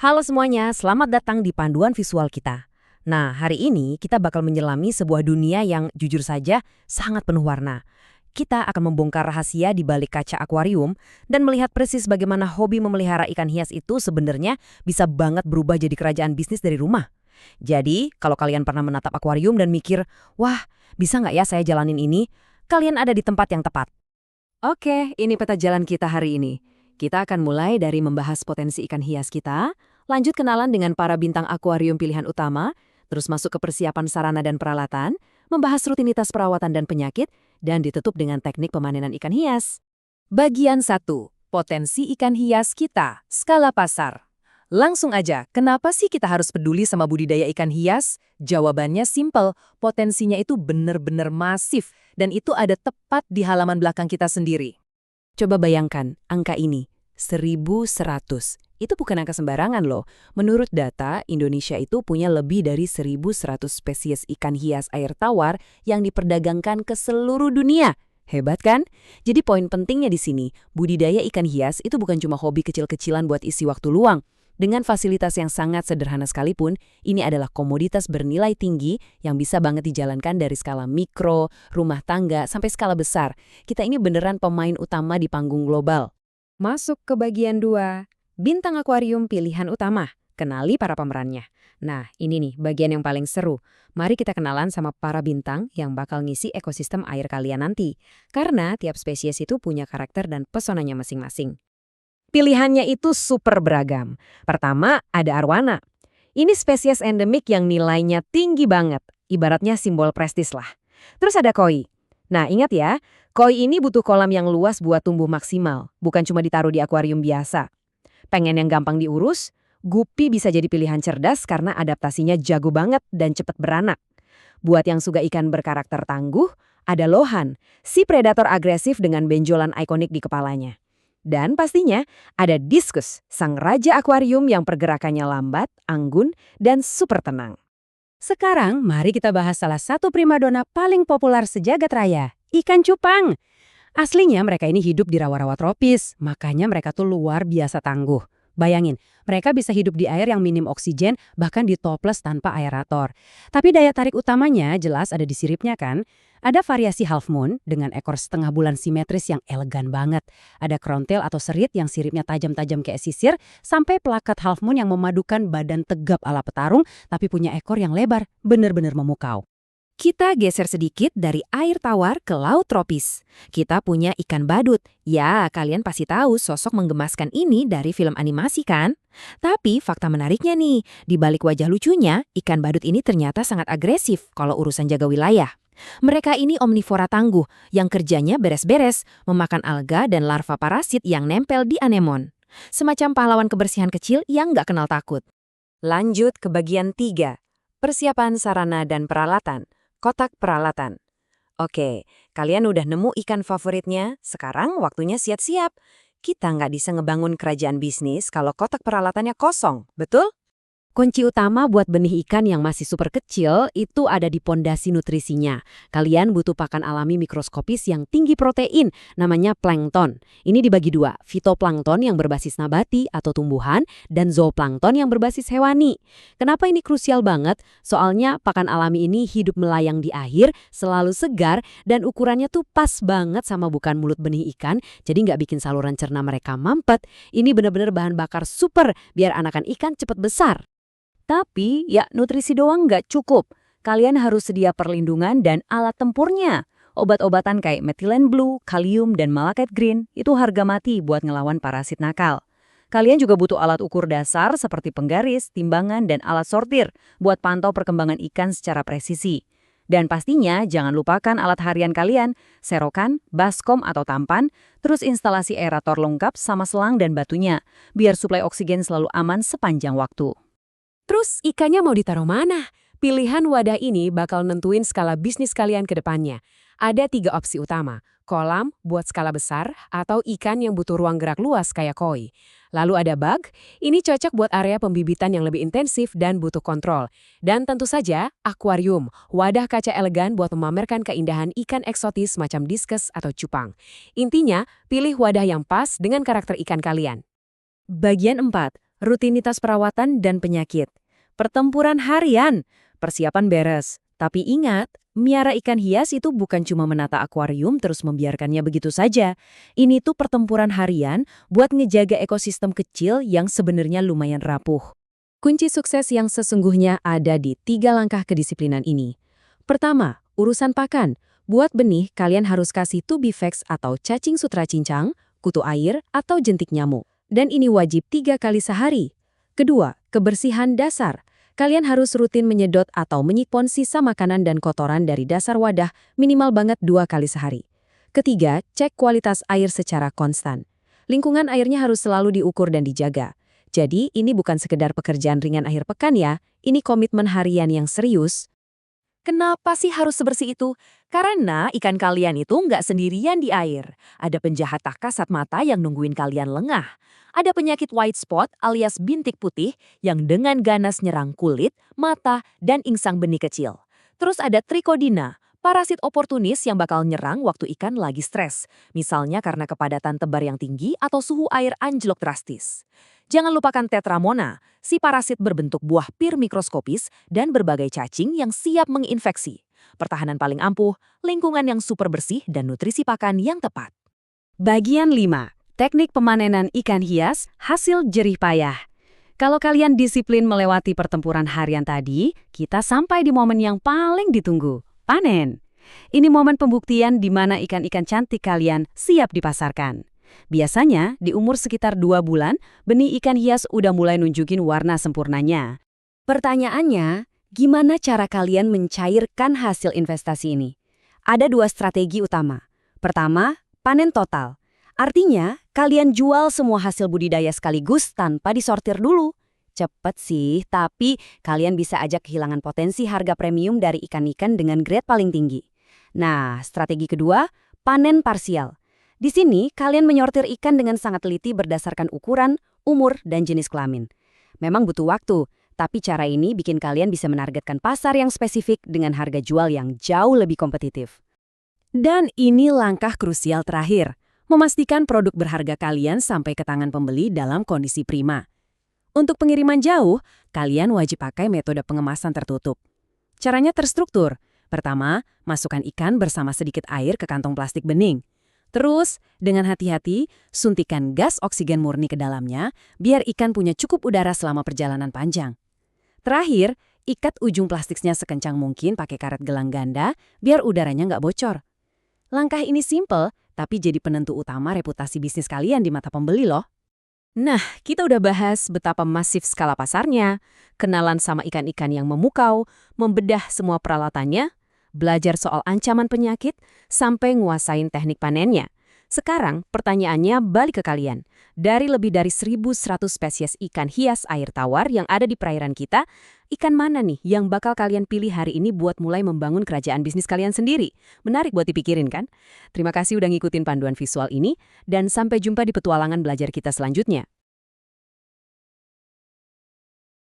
Halo semuanya, selamat datang di panduan visual kita. Nah, hari ini kita bakal menyelami sebuah dunia yang jujur saja sangat penuh warna. Kita akan membongkar rahasia di balik kaca akuarium dan melihat persis bagaimana hobi memelihara ikan hias itu sebenarnya bisa banget berubah jadi kerajaan bisnis dari rumah. Jadi, kalau kalian pernah menatap akuarium dan mikir, wah, bisa nggak ya saya jalanin ini? Kalian ada di tempat yang tepat. Oke, ini peta jalan kita hari ini. Kita akan mulai dari membahas potensi ikan hias kita, lanjut kenalan dengan para bintang akuarium pilihan utama, terus masuk ke persiapan sarana dan peralatan, membahas rutinitas perawatan dan penyakit, dan ditutup dengan teknik pemanenan ikan hias. Bagian 1. Potensi ikan hias kita, skala pasar. Langsung aja, kenapa sih kita harus peduli sama budidaya ikan hias? Jawabannya simple, potensinya itu benar-benar masif, dan itu ada tepat di halaman belakang kita sendiri. Coba bayangkan, angka ini, 1.100. Itu bukan angka sembarangan loh. Menurut data, Indonesia itu punya lebih dari 1.100 spesies ikan hias air tawar yang diperdagangkan ke seluruh dunia. Hebat kan? Jadi poin pentingnya di sini, budidaya ikan hias itu bukan cuma hobi kecil-kecilan buat isi waktu luang. Dengan fasilitas yang sangat sederhana sekalipun, ini adalah komoditas bernilai tinggi yang bisa banget dijalankan dari skala mikro, rumah tangga, sampai skala besar. Kita ini beneran pemain utama di panggung global. Masuk ke bagian 2, bintang akuarium pilihan utama. Kenali para pemerannya. Nah, ini nih bagian yang paling seru. Mari kita kenalan sama para bintang yang bakal ngisi ekosistem air kalian nanti. Karena tiap spesies itu punya karakter dan pesonanya masing-masing. Pilihannya itu super beragam. Pertama, ada arwana. Ini spesies endemik yang nilainya tinggi banget. Ibaratnya simbol prestis lah. Terus ada koi. Nah, ingat ya, koi ini butuh kolam yang luas buat tumbuh maksimal. Bukan cuma ditaruh di akuarium biasa. Pengen yang gampang diurus? Guppy bisa jadi pilihan cerdas karena adaptasinya jago banget dan cepat beranak. Buat yang suka ikan berkarakter tangguh, ada lohan, si predator agresif dengan benjolan ikonik di kepalanya. Dan pastinya ada diskus, sang raja akuarium yang pergerakannya lambat, anggun, dan super tenang. Sekarang mari kita bahas salah satu primadona paling populer sejagat raya, ikan cupang. Aslinya mereka ini hidup di rawa-rawa tropis, makanya mereka tuh luar biasa tangguh. Bayangin, mereka bisa hidup di air yang minim oksigen, bahkan di toples tanpa aerator. Tapi daya tarik utamanya jelas ada di siripnya kan? Ada variasi half moon dengan ekor setengah bulan simetris yang elegan banget. Ada crown tail atau serit yang siripnya tajam-tajam kayak sisir, sampai pelakat half moon yang memadukan badan tegap ala petarung, tapi punya ekor yang lebar, bener-bener memukau. Kita geser sedikit dari air tawar ke laut tropis. Kita punya ikan badut. Ya, kalian pasti tahu sosok menggemaskan ini dari film animasi kan? Tapi fakta menariknya nih, di balik wajah lucunya, ikan badut ini ternyata sangat agresif kalau urusan jaga wilayah. Mereka ini omnivora tangguh yang kerjanya beres-beres, memakan alga dan larva parasit yang nempel di anemon. Semacam pahlawan kebersihan kecil yang nggak kenal takut. Lanjut ke bagian 3, persiapan sarana dan peralatan. Kotak peralatan. Oke, kalian udah nemu ikan favoritnya, sekarang waktunya siap-siap. Kita nggak bisa ngebangun kerajaan bisnis kalau kotak peralatannya kosong, betul? Kunci utama buat benih ikan yang masih super kecil itu ada di pondasi nutrisinya. Kalian butuh pakan alami mikroskopis yang tinggi protein, namanya plankton. Ini dibagi 2, fitoplankton yang berbasis nabati atau tumbuhan, dan zooplankton yang berbasis hewani. Kenapa ini krusial banget? Soalnya pakan alami ini hidup melayang di air, selalu segar, dan ukurannya tuh pas banget sama bukan mulut benih ikan, jadi nggak bikin saluran cerna mereka mampet. Ini benar-benar bahan bakar super biar anakan ikan cepat besar. Tapi, ya nutrisi doang nggak cukup. Kalian harus sedia perlindungan dan alat tempurnya. Obat-obatan kayak methylene blue, kalium, dan malachite green itu harga mati buat ngelawan parasit nakal. Kalian juga butuh alat ukur dasar seperti penggaris, timbangan, dan alat sortir buat pantau perkembangan ikan secara presisi. Dan pastinya jangan lupakan alat harian kalian, serokan, baskom atau tampan, terus instalasi aerator lengkap sama selang dan batunya, biar suplai oksigen selalu aman sepanjang waktu. Terus ikannya mau ditaruh mana? Pilihan wadah ini bakal nentuin skala bisnis kalian ke depannya. Ada 3 opsi utama, kolam buat skala besar atau ikan yang butuh ruang gerak luas kayak koi. Lalu ada bag, ini cocok buat area pembibitan yang lebih intensif dan butuh kontrol. Dan tentu saja akuarium, wadah kaca elegan buat memamerkan keindahan ikan eksotis macam diskus atau cupang. Intinya, pilih wadah yang pas dengan karakter ikan kalian. Bagian 4. Rutinitas perawatan dan penyakit. Pertempuran harian. Persiapan beres. Tapi ingat, miara ikan hias itu bukan cuma menata akuarium terus membiarkannya begitu saja. Ini tuh pertempuran harian buat ngejaga ekosistem kecil yang sebenarnya lumayan rapuh. Kunci sukses yang sesungguhnya ada di 3 langkah kedisiplinan ini. Pertama, urusan pakan. Buat benih, kalian harus kasih Tubifex atau cacing sutra cincang, kutu air, atau jentik nyamuk. Dan ini wajib 3 kali sehari. Kedua, kebersihan dasar. Kalian harus rutin menyedot atau menyipon sisa makanan dan kotoran dari dasar wadah minimal banget 2 kali sehari. Ketiga, cek kualitas air secara konstan. Lingkungan airnya harus selalu diukur dan dijaga. Jadi, ini bukan sekedar pekerjaan ringan akhir pekan ya, ini komitmen harian yang serius. Kenapa sih harus sebersih itu? Karena ikan kalian itu nggak sendirian di air. Ada penjahat tak kasat mata yang nungguin kalian lengah. Ada penyakit white spot alias bintik putih yang dengan ganas nyerang kulit, mata, dan insang benih kecil. Terus ada trichodina, parasit oportunis yang bakal nyerang waktu ikan lagi stres. Misalnya karena kepadatan tebar yang tinggi atau suhu air anjlok drastis. Jangan lupakan tetramona, si parasit berbentuk buah pir mikroskopis dan berbagai cacing yang siap menginfeksi. Pertahanan paling ampuh, lingkungan yang super bersih, dan nutrisi pakan yang tepat. Bagian 5. Teknik pemanenan ikan hias, hasil jerih payah. Kalau kalian disiplin melewati pertempuran harian tadi, kita sampai di momen yang paling ditunggu, panen. Ini momen pembuktian di mana ikan-ikan cantik kalian siap dipasarkan. Biasanya, di umur sekitar 2 bulan, benih ikan hias udah mulai nunjukin warna sempurnanya. Pertanyaannya, gimana cara kalian mencairkan hasil investasi ini? Ada 2 strategi utama. Pertama, panen total. Artinya, kalian jual semua hasil budidaya sekaligus tanpa disortir dulu. Cepet sih, tapi kalian bisa aja kehilangan potensi harga premium dari ikan-ikan dengan grade paling tinggi. Nah, strategi kedua, panen parsial. Di sini, kalian menyortir ikan dengan sangat teliti berdasarkan ukuran, umur, dan jenis kelamin. Memang butuh waktu, tapi cara ini bikin kalian bisa menargetkan pasar yang spesifik dengan harga jual yang jauh lebih kompetitif. Dan ini langkah krusial terakhir, memastikan produk berharga kalian sampai ke tangan pembeli dalam kondisi prima. Untuk pengiriman jauh, kalian wajib pakai metode pengemasan tertutup. Caranya terstruktur. Pertama, masukkan ikan bersama sedikit air ke kantong plastik bening. Terus, dengan hati-hati, suntikan gas oksigen murni ke dalamnya, biar ikan punya cukup udara selama perjalanan panjang. Terakhir, ikat ujung plastiknya sekencang mungkin pakai karet gelang ganda, biar udaranya nggak bocor. Langkah ini simple, tapi jadi penentu utama reputasi bisnis kalian di mata pembeli loh. Nah, kita udah bahas betapa masif skala pasarnya, kenalan sama ikan-ikan yang memukau, membedah semua peralatannya, belajar soal ancaman penyakit, sampai nguasain teknik panennya. Sekarang, pertanyaannya balik ke kalian. Dari lebih dari 1.100 spesies ikan hias air tawar yang ada di perairan kita, ikan mana nih yang bakal kalian pilih hari ini buat mulai membangun kerajaan bisnis kalian sendiri? Menarik buat dipikirin kan? Terima kasih udah ngikutin panduan visual ini, dan sampai jumpa di petualangan belajar kita selanjutnya.